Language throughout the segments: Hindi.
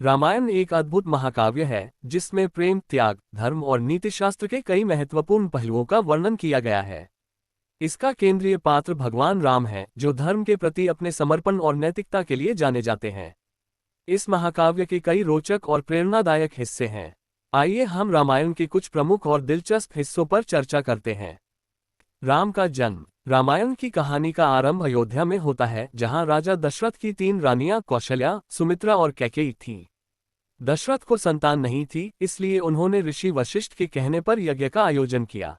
रामायण एक अद्भुत महाकाव्य है जिसमें प्रेम, त्याग, धर्म और नीतिशास्त्र के कई महत्वपूर्ण पहलुओं का वर्णन किया गया है। इसका केंद्रीय पात्र भगवान राम है, जो धर्म के प्रति अपने समर्पण और नैतिकता के लिए जाने जाते हैं। इस महाकाव्य के कई रोचक और प्रेरणादायक हिस्से हैं। आइए हम रामायण के कुछ प्रमुख और दिलचस्प हिस्सों पर चर्चा करते हैं। राम का जन्म। रामायण की कहानी का आरंभ अयोध्या में होता है, जहां राजा दशरथ की 3 रानियां कौशल्या, सुमित्रा और कैकेयी थीं। दशरथ को संतान नहीं थी, इसलिए उन्होंने ऋषि वशिष्ठ के कहने पर यज्ञ का आयोजन किया।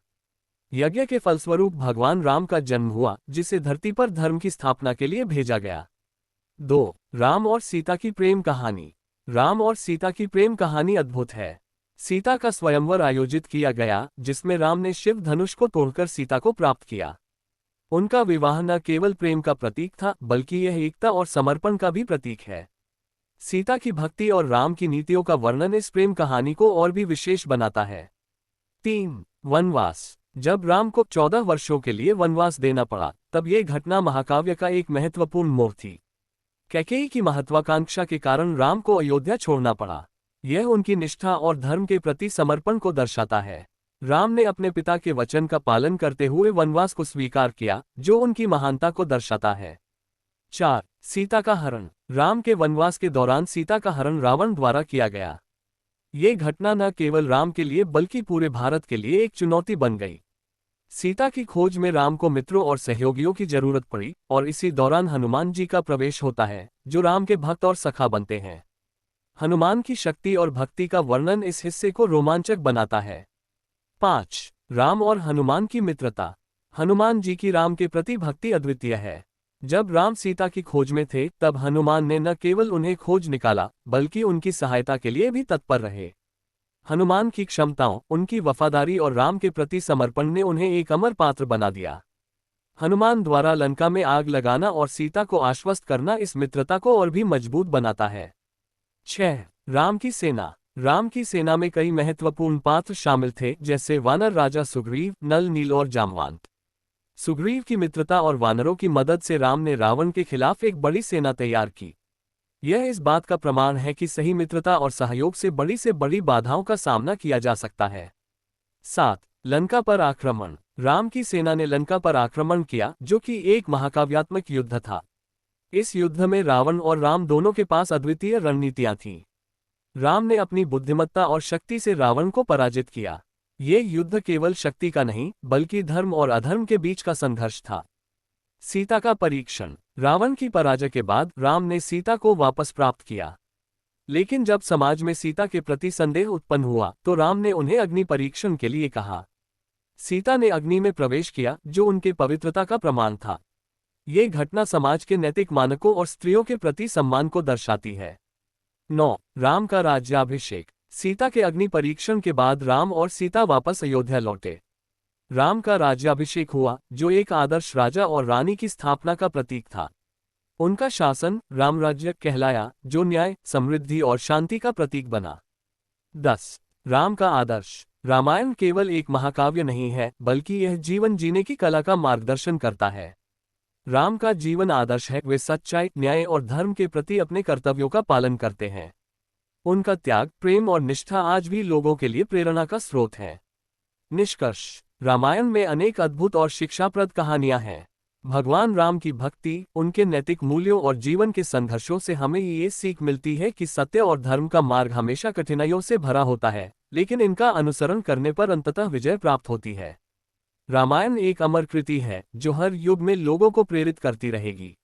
यज्ञ के फलस्वरूप भगवान राम का जन्म हुआ, जिसे धरती पर धर्म की स्थापना के लिए भेजा गया। 2. राम और सीता की प्रेम कहानी। राम और सीता की प्रेम कहानी अद्भुत है। सीता का स्वयंवर आयोजित किया गया, जिसमें राम ने शिव धनुष को तोड़कर सीता को प्राप्त किया। उनका विवाह न केवल प्रेम का प्रतीक था, बल्कि यह एकता और समर्पण का भी प्रतीक है। सीता की भक्ति और राम की नीतियों का वर्णन इस प्रेम कहानी को और भी विशेष बनाता है। 3. वनवास। जब राम को 14 वर्षों के लिए वनवास देना पड़ा, तब यह घटना महाकाव्य का एक महत्वपूर्ण मोड़ थी। कैकेयी की महत्वाकांक्षा के कारण राम को अयोध्या छोड़ना पड़ा। यह उनकी निष्ठा और धर्म के प्रति समर्पण को दर्शाता है। राम ने अपने पिता के वचन का पालन करते हुए वनवास को स्वीकार किया, जो उनकी महानता को दर्शाता है। 4. सीता का हरण। राम के वनवास के दौरान सीता का हरण रावण द्वारा किया गया। ये घटना न केवल राम के लिए बल्कि पूरे भारत के लिए एक चुनौती बन गई। सीता की खोज में राम को मित्रों और सहयोगियों की जरूरत पड़ी, और इसी दौरान हनुमान जी का प्रवेश होता है, जो राम के भक्त और सखा बनते हैं। हनुमान की शक्ति और भक्ति का वर्णन इस हिस्से को रोमांचक बनाता है। 5. राम और हनुमान की मित्रता। हनुमान जी की राम के प्रति भक्ति अद्वितीय है। जब राम सीता की खोज में थे, तब हनुमान ने न केवल उन्हें खोज निकाला, बल्कि उनकी सहायता के लिए भी तत्पर रहे। हनुमान की क्षमताओं, उनकी वफादारी और राम के प्रति समर्पण ने उन्हें एक अमर पात्र बना दिया। हनुमान द्वारा लंका में आग लगाना और सीता को आश्वस्त करना इस मित्रता को और भी मजबूत बनाता है। 6. राम की सेना। राम की सेना में कई महत्वपूर्ण पात्र शामिल थे, जैसे वानर राजा सुग्रीव, नल, नील और जामवंत। सुग्रीव की मित्रता और वानरों की मदद से राम ने रावण के खिलाफ एक बड़ी सेना तैयार की। यह इस बात का प्रमाण है कि सही मित्रता और सहयोग से बड़ी बाधाओं का सामना किया जा सकता है। 7. लंका पर आक्रमण। राम की सेना ने लंका पर आक्रमण किया, जो कि एक महाकाव्यात्मक युद्ध था। इस युद्ध में रावण और राम दोनों के पास अद्वितीय रणनीतियां थीं। राम ने अपनी बुद्धिमत्ता और शक्ति से रावण को पराजित किया। ये युद्ध केवल शक्ति का नहीं, बल्कि धर्म और अधर्म के बीच का संघर्ष था। सीता का परीक्षण। रावण की पराजय के बाद राम ने सीता को वापस प्राप्त किया। लेकिन जब समाज में सीता के प्रति संदेह उत्पन्न हुआ, तो राम ने उन्हें अग्नि परीक्षण के लिए कहा। सीता ने अग्नि में प्रवेश किया, जो उनके पवित्रता का प्रमाण था। ये घटना समाज के नैतिक मानकों और स्त्रियों के प्रति सम्मान को दर्शाती है। 9. राम का राज्याभिषेक। सीता के अग्नि परीक्षण के बाद राम और सीता वापस अयोध्या लौटे। राम का राज्याभिषेक हुआ, जो एक आदर्श राजा और रानी की स्थापना का प्रतीक था। उनका शासन रामराज्य कहलाया, जो न्याय, समृद्धि और शांति का प्रतीक बना। 10. राम का आदर्श। रामायण केवल एक महाकाव्य नहीं है, बल्कि यह जीवन जीने की कला का मार्गदर्शन करता है। राम का जीवन आदर्श है, वे सच्चाई, न्याय और धर्म के प्रति अपने कर्तव्यों का पालन करते हैं। उनका त्याग, प्रेम और निष्ठा आज भी लोगों के लिए प्रेरणा का स्रोत है। निष्कर्ष। रामायण में अनेक अद्भुत और शिक्षाप्रद कहानियां हैं। भगवान राम की भक्ति, उनके नैतिक मूल्यों और जीवन के संघर्षों से हमें ये सीख मिलती है कि सत्य और धर्म का मार्ग हमेशा कठिनाइयों से भरा होता है, लेकिन इनका अनुसरण करने पर अंततः विजय प्राप्त होती है। रामायण एक अमर कृति है, जो हर युग में लोगों को प्रेरित करती रहेगी।